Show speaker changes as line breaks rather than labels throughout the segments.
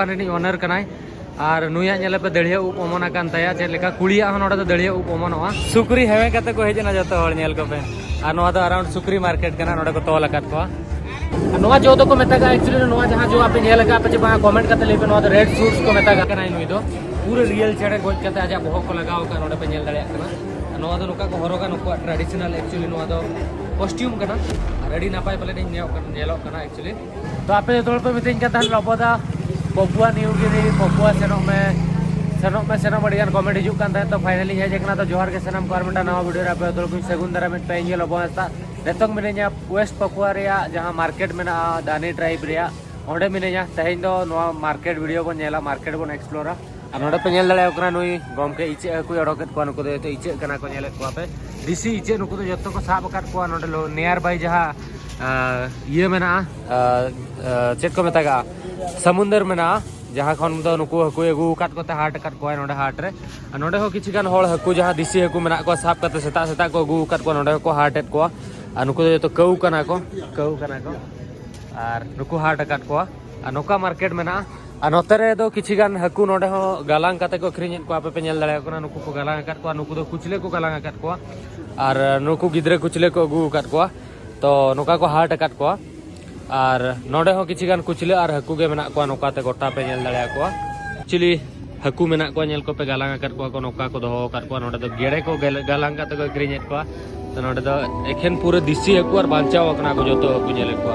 Honour कनाय और नुया नेले पे दड़िया उप ओमना कान तया चे लेका कुड़िया हन नोडे दड़िया उप ओमनवा सुक्री हेवे कते को हेजना जतो हर नेल को पे आ नोआ दो अराउंड सुक्री मार्केट कना नोडे को तोल अकात को नोआ जो तो को मेता का एक्चुअली नोआ जहां जो आपे नेल का पे बा कमेंट कते लेबे नोआ रेड सूट्स को मेता का कनाय नुई दो पूरे रियल चेड़े गोज कते आजा बहक को लगाव का नोडे पे नेल दड़िया कना नोआ दो नुका को हरोगा नुका ट्रेडिशनल एक्चुअली नोआ दो कॉस्ट्यूम कना रेडी नापाय पले नि नेलो कना एक्चुअली तो आपे तोल पे मितिन का तन रबोदा पपुआ न्यूगिनी पपुआ सेनों में बढ़िया कमेंट हिजू कान तो फाइनली हेज एकना तो जोहार के सनम को मिटा नवा वीडियो रे पे तो कुछ सेगुन दारा मिट पे इंगे लबोस्ता नेतोंग मिने냐 वेस्ट पपुआ रे जहां मार्केट में दानी ट्राइब रे ओंडे मिने냐 तहेन दो नवा मार्केट वीडियो बन नेला मार्केट बन एक्सप्लोरा आ नोडे पे नेल दले ओकरा नुई गमके इचे हकु अडोकेत को नुको दे इचे कना को नेले को पे दिसी इचे नुको तो जत्तो को साब काट को नोडे नियर बाय जहां ये मेना चेक को मेता समुंदर में जहाँ खन दो नुकु हकु अगू काट को हाट काट को नोडे हाट रे नोडे हो किछि गान होड़ हकु जहाँ दिसी हकु मेना को साब कते सेता सेता को अगू काट को नोडे को हाट को आ नुकु तो कौ कना को आर नुकु हाट काट को आ नोका मार्केट में आ नोते रे दो किछि गान हकु नोडे हो गालांग कते को अखरिñ को आपे पे नेल दाड़े को नुकु को गालांग काट को नुकु दो कुचले को गालांग काट को आर नुकु गिद्रे कुचले को अगू काट को तो नोका को हाट काट को और नोडे हो किछि गान कुचले और हकु गे मेना को नोकाते गोटा पे नेल दाड़े को एक्चुअली हकु मेना को नेल को पे गालांग काट को नोका को दोहो काट को नोडे दो गेड़े को गालांग काते को अखरिñ को तो नोडे दो एखेन पूरे दिसी हकु और बांचाव कना को जतो हकु नेल को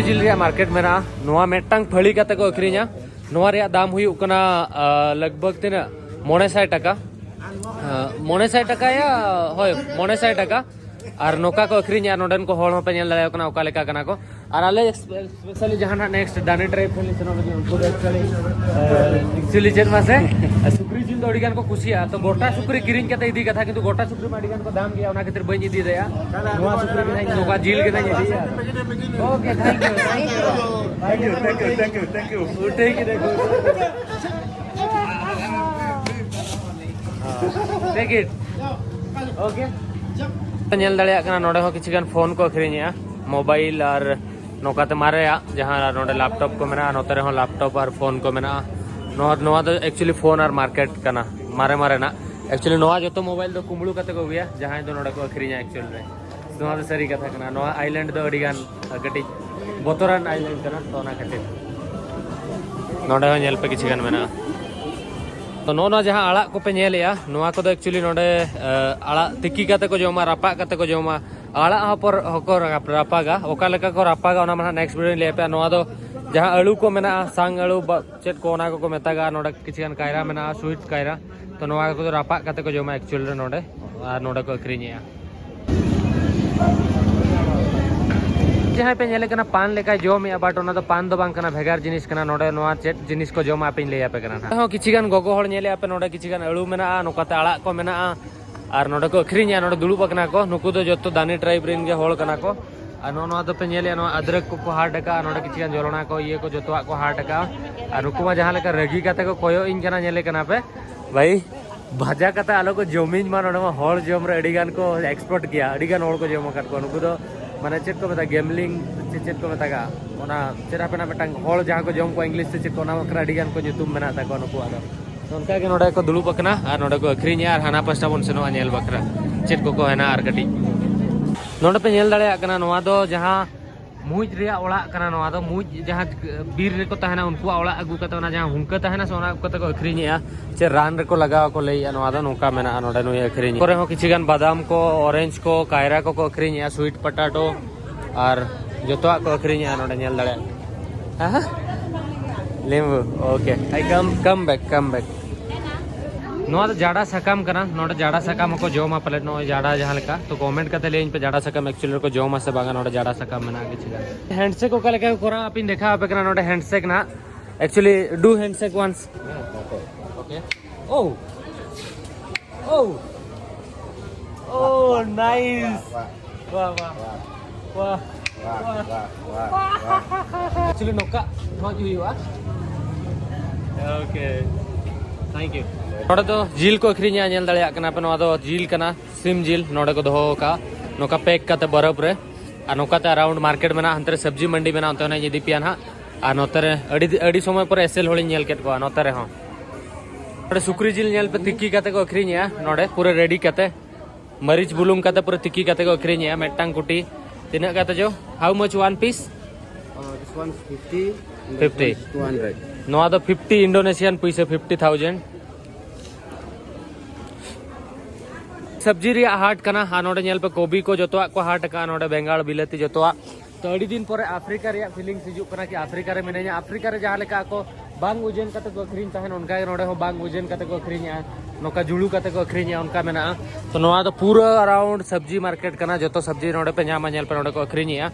जिल मार्केट में नोआ मेटंग फड़ी कते को अखरिña नोआ रे दाम हुई कना लगभग तना 900 टाका 900 टाका या होय 900 टाका और नोका को अखरिña नोडन को होड़ पे नेल दाड़े कना ओका लेका कना को और आले स्पेशली जहां नेक्स्ट दानी ट्राइब फैमिली से उनको एक्चुअली चेन मासे सुक्री जिल दो अडिगान को कुसिया तो गोटा सुक्री किरिñ कते इदी कथा किंतु गोटा सुक्री में अडिगान को दाम गया ओना खातिर बई इदी दया नोआ सुक्री के नोका जिल के नहीं इदी ओके थैंक यू उठे की देखो टेक इट ओके नेल दाड़े कना नोडे हो किछि गान फोन को अखरिña मोबाइल और नोकाते मारे जहां नोडे लैपटॉप को मेना नोते रे हो लैपटॉप और फोन को मेना नोआ तो एक्चुअली फोन और मार्केट कना मारे ना एक्चुअली नोआ जो तो मोबाइल दो कुमड़ू कते को गया जहां दो नोडे को अखरिña एक्चुअली रे नोआ तो सरी कथा कना नोआ आइलैंड दो अडिगान कटी बोतरान आइलैंड कना तो ना कटे नोडे हो नेल पे किछि गान मेना तो नो जहाँ आड़ा को पे नेलिया नोआ को एक्चुअली नोडे आड़ा तिक्की कते को जोमा रापा कते को जोमा आड़ा पर हको रापागा ओका लेका को रापागा ओना माना नेक्स्ट वीडियो ले पे नोआ दो जहाँ आलू को मेना सांग आलू चेट को ओना को मेतागा नोडे किछि गान कायरा मेना स्वीट कायरा तो नोआ को रापा कते को जोमा एक्चुअली रे नोडे आ नोडे को अखरिña जहाँ पे नेले कना पान लेका जोम या बाट ओना तो पान दो बांग कना भेगार जिनिस कना नोडे नोआ चेट जिनिस को जोम आपे ले आपे कना हो किछि गान गोगो होड़ नेले आपे नोडे किछि गान आलू मेना नोकाते आड़ा को मेना और नोडे को अखरिña नोडे दुलुब कना को नुकु दो जतो दानी ट्राइब रेन गे होड़ कना को और नोआ दो पे नेले नो अदरक को हाट का नोडे किछि गान जोलना को ये को जतो को हाट का और नुकु मा जहां लेका रगी कते को कोयो इन कना नेले कना पे भाई भाजा कते आलो को जोमिन मा नोडे मा होड़ जोम रे अडिगान को एक्सपोर्ट किया अडिगान होड़ को जोम काट को नुकु दो माने चेट को मेता गेमलिंग चेट को मेता का ओना चेरा पेना मेटांग होड़ जहां को जोम को इंग्लिश से चेट को ना मकरा अडिगान को nyutum मेना ता को नुकु आदो तो उनका के नोडे को दुलुब कना और नोडे को अखरिña और हाना पास्टा बन सेनो नेल बकरा चेट को हेना और कटी नोडे पे नेल दाड़े कना नोआ दो जहां मुज रिया ओड़ा कना नोआ दो मुज जहां बीर रे को तहना उनको ओड़ा अगु कते ओना जहां हुंका तहना सोना कते को अखरिña चे रान रे को लगाव को लई नोआ दो नोका मेना नोडे नुय अखरिña करे हो किछि गान बादाम को ऑरेंज को कायरा को अखरिña स्वीट पोटैटो और जतो को अखरिña नोडे नेल दाड़े हां लेम्बू ओके आई कम बैक नोआ तो जाड़ा सकाम कना नोडे जाड़ा सकाम को जोमा पलेट नो जाड़ा जहां लेका तो कमेंट कते लेइन पे जाड़ा सकाम एक्चुअली को जोमा से बागा नोडे जाड़ा सकाम मेना किछि गान हैंडशेक को कले का कोरा अपिन देखा आपे कना नोडे हैंडशेक ना actually do handshake once okay oh Oh, oh, nice. Wah, wah, wah, wah. Actually, noka, not you, ah. Okay, thank you. नोड़े तो झील को अखरीन नेल दाड़े कना पे नोआ दो झील कना सिम झील नोड़े को दोहो का नोका पैक काते बरफ रे आ नोका ते अराउंड मार्केट में ना अंतरे सब्जी मंडी में ना अंते ने इदी पिया ना आ नोतरे अड़ी समय पर एसेल होली नेल केट को नोतरे हो नोड़े सुक्री झील नेल पे तिक्की काते को अखरीन या नोड़े पूरे रेडी काते मरीच बुलुंग काते पूरे तिक्की काते को अखरीन या मेटांग कुटी तिना काते जो how much one piece
This one's 50.
50
200.
नोआ दो 50 इंडोनेशियन पैसे 50,000 सब्जी रे हाट कना हा नोडे नेल पे कोबी को जतोआ को हाट का नोडे बेंगाल बिलाती जतोआ तो अड़ी दिन पर अफ्रीका रे फीलिंग हिजुक कना कि अफ्रीका रे मिने냐 अफ्रीका रे जहां लेका को बांग उजन कते को अखरीन तहन उनका नोडे हो बांग उजन कते को अखरीnya नोका जुलू कते को अखरीnya उनका मेना तो नोआ तो पूरा अराउंड सब्जी मार्केट कना जतो सब्जी नोडे पे ᱧᱟᱢᱟ नेल पे नोडे को अखरीnya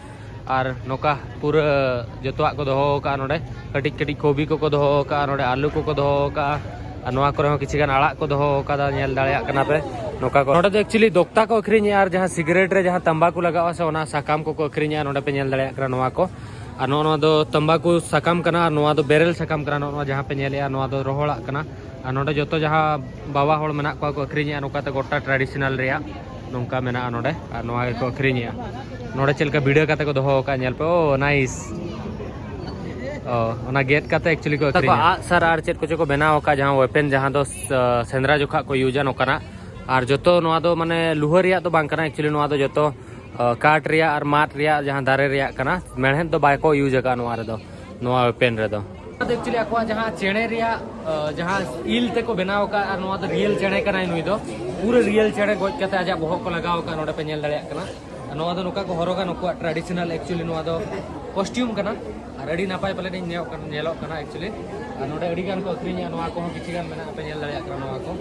और नोका पूरा जतोआ को दोहो का नोडे कटिक कटिक कोबी को दोहो का नोडे आलू को दोहो का नोआ करे हो किछि गान आड़ा को दोहो का दा नेल दाड़िया कना पे नोका को नोडे एक्चुअली दोक्ता को अखरीnya और जहां सिगरेट रे जहां तंबाकू लगावा से ओना साकाम को अखरीnya नोडे पे नेल दाड़िया कना नोआ को आ नोआ दो तंबाकू साकाम कना नोआ दो बेरल साकाम कना नोआ जहां पे नेलया नोआ दो रोहड़ा कना आ नोडे जतो जहां बाबा होड़ मेना को अखरीnya नोका ते गोटा ट्रेडिशनल रिया नोंका मेना नोडे आ नोआ को अखरीnya नोडे चलका वीडियो काते को दोहो का नेल पे ओ नाइस ओ ओना गेट काते एक्चुअली को अखरीnya आ सर आर चेट को बनाव का जहां वेपन जहां दो सेंद्रा जोखा को यूजा नोकना और जो नोआ दो माने लुहा रिया तो बांग कना एक्चुअली नोआ दो जो काट रिया और माट रिया जहां दारे रिया कना मेहनत दो बाय को यूज का नोआ रे दो नोआ पेन रे दो एक्चुअली अकवा जहां चेणे रिया जहां इल ते को बनाव का और नोआ दो रियल चेणे कना नुई दो पूरे रियल चेणे गोज कते आजा बहो को लगाव का नोडे पे नेल दाड़िया कना नोआ दो नुका को हरोगा नुका ट्रेडिशनल एक्चुअली नोआ दो कॉस्ट्यूम कना और अड़ी नापाय पले नि नेलो कना एक्चुअली नोडे अड़ी गान को अखरीnya नोआ को किछि गान मेना पे नेल दाड़िया कना नोआ को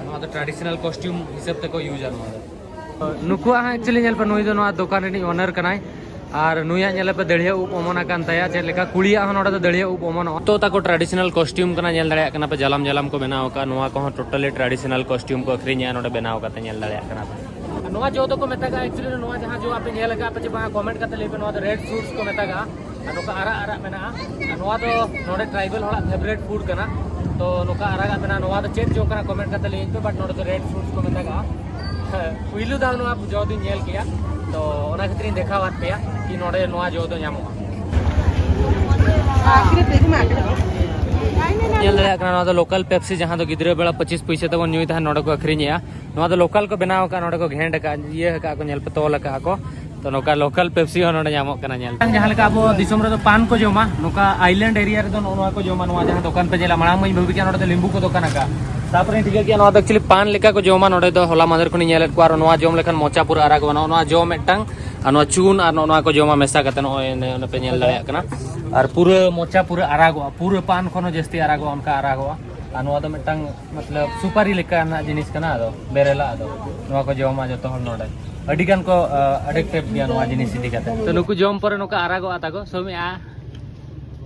नोआ दो ट्रेडिशनल कॉस्ट्यूम हिसाब ते को यूज नोआ दो नुकुआ एक्चुअली नेल पे नुई दो नोआ दुकान रे ओनर कनाय और नुया नेल पे दड़िया उप ओमना कान तया जे लेका कुड़िया ह नोडे दड़िया उप ओमन तो ताको ट्रेडिशनल कॉस्ट्यूम कना नेल दाड़िया कना पे जलम जलम को बनाव का नोआ को टोटली ट्रेडिशनल कॉस्ट्यूम को अखरीnya नोडे बनाव का नेल दाड़िया कना नोआ जो तो को मेता एक्चुअली नोआ जहां जो आपे नेल का पे बा कमेंट करते ले पे नोआ रेड फ्रूट्स को मेता नोका आरा आरा मेना नोआ दो नोडे ट्राइबल होड़ा फेवरेट फूड कना तो नोका आरा मेना नोआ दो चेक जो कना कमेंट करते ले पे बट नोडे तो रेड फ्रूट्स को मेता पुइलु दाव नोआ जो दिन नेल किया तो ओना खतरी देखावात पेया कि नोडे नोआ जो दो ᱧᱟᱢᱚᱜᱼᱟ आखिरी पेज में नेल दाड़िया कना नोआ दो लोकल पेप्सी जहां दो गिद्रे बेला 25 पैसे तक न्यूई था नोडे को अखरीnya नोआ दो लोकल को बनाव का नोडे को घेंड का ये का को नेल पे तोल का को तो नोका लोकल पेप्सी हो नोडे ᱧᱟᱢᱚᱜ कना नेल जहां लेका अब दिसम रे तो पान को जोमा नोका आइलैंड एरिया रे दो नोआ को जोमा नोआ जहां दुकान पे जेला मांग मई भूबी के नोडे लींबू को दुकान का तापर ठीक है कि नोआ एक्चुअली पान लेका को जोमा नोडे दो होला मदर को नेल को और नोआ जोम लेखन मोचा पूरा आराग बना नोआ जो मेटांग और नोआ चून और नोआ को जोमा मेसा कते नोए पे नेल दाड़िया कना और पूरा मोचा पूरा आरागो पूरा पान खनो जस्ती आरागो उनका आरागो और नोआ दो मेटांग मतलब सुपारी लेका ना जिनिस कना दो बेरेला दो नोआ को जोमा जतो हल नोडे अडी गान को एडिक्टिव गया नोआ जिनिस इदी कते तो नुकु जोम पर नोका आरागो आतागो सोमे आ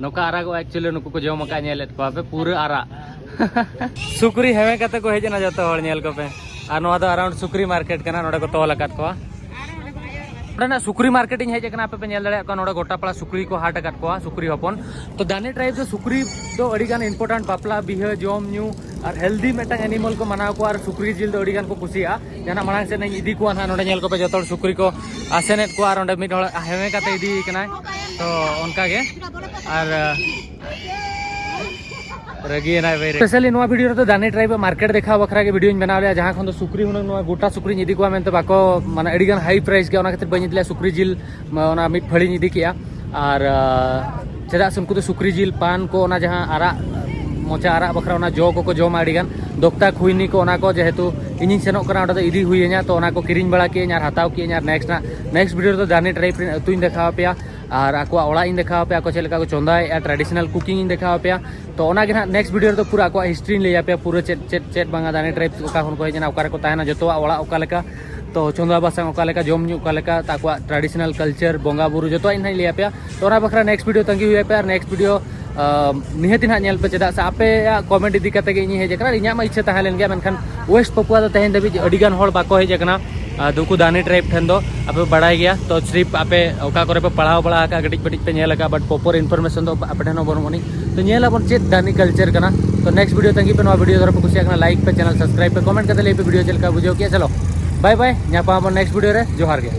नोका आरागो एक्चुअली नुकु को जोम का नेलेत को पे पूरा आरा सुक्री हेवे कते को हेजना जतो हल नेल को पे आ नोआ दो अराउंड सुक्री मार्केट कना नोडे को तोल अकात को ना सुक्री मार्केटिंग हेज कना पे नेल दाड़िया को नोडे गोटा पड़ा सुक्री को हाट अकात को सुक्री हपन तो दानी ट्राइब जो सुक्री तो अड़ी गान इंपोर्टेंट बापला बिहा जोम न्यू और हेल्दी मेटा एनिमल को मनाव को और सुक्री जिल दो अड़ी गान को कुसिया जना मांग से नहीं इदी को ना नोडे नेल को पे जतो सुक्री को आसेनेट को और मिड हेवे कते इदी कना तो उनका के और रगी ना स्पेशली नोआ वीडियो तो दानी ट्राइब मार्केट देखा बखरा के वीडियो बना लिया जहां खन तो सुक्री हुन नोआ गोटा सुक्री इदी को मेनते बाको माने अड़ी गान हाई प्राइस के ओना खातिर बनि दिला सुक्री जिल ओना मिट फड़ी इदी किया और चेदा से उनको तो सुक्री जिल पान को ओना जहां आरा मोचा आरा बखरा ओना जो को जोमा अड़ी गान दोक्ता खुइनी को ओना को जेहेतु इनिंग सेनोक कना ओटा तो इदी हुइया तो ओना को किरिंग बड़ा के यार हताव के यार नेक्स्ट वीडियो तो दानी ट्राइब तुइन देखा पे और आको ओड़ा इन देखा पे आको चेलका को चंदा ट्रेडिशनल कुकिंग इन देखा पे तो ओना के नेक्स्ट वीडियो तो पूरा आको हिस्ट्री ले पे पूरा चेट बांगा दानी ट्राइब ओका हुन को हेजना ओका रे को तायना जतो ओड़ा ओका लेका तो चंदा बासांग ओका लेका जोम न्यू ओका लेका ताको ट्रेडिशनल कल्चर बोंगा बुरु जतो इन ले पे तो ओना बखरा नेक्स्ट वीडियो तंगी हुए पे और नेक्स्ट वीडियो निहती ना नेल पे चेदा से आपे कमेंट इदी कते गे इन हेज कना इन्या मा इच्छा ताहेलेन गया मेनखान वेस्ट पपुआ दो तहेन दबी अडिगान होड़ बाको हेज कना दुकु दानी ट्राइब ठेन दो आपे बड़ाय गया तो सिर्फ आपे ओका करे पे पढ़ाव बड़ा का गटिज बटिज पे नेल का बट प्रॉपर इन्फॉर्मेशन दो आपे ठेन बनमोनी तो नेल अपन चेत दानी कल्चर कना तो नेक्स्ट वीडियो तंगी पे नवा वीडियो दर पे कुछ कना लाइक पे चैनल सब्सक्राइब पे कमेंट कते ले पे वीडियो चलका बुझो किया चलो बाय बाय न्यापा नेक्स्ट वीडियो रे जोहार के।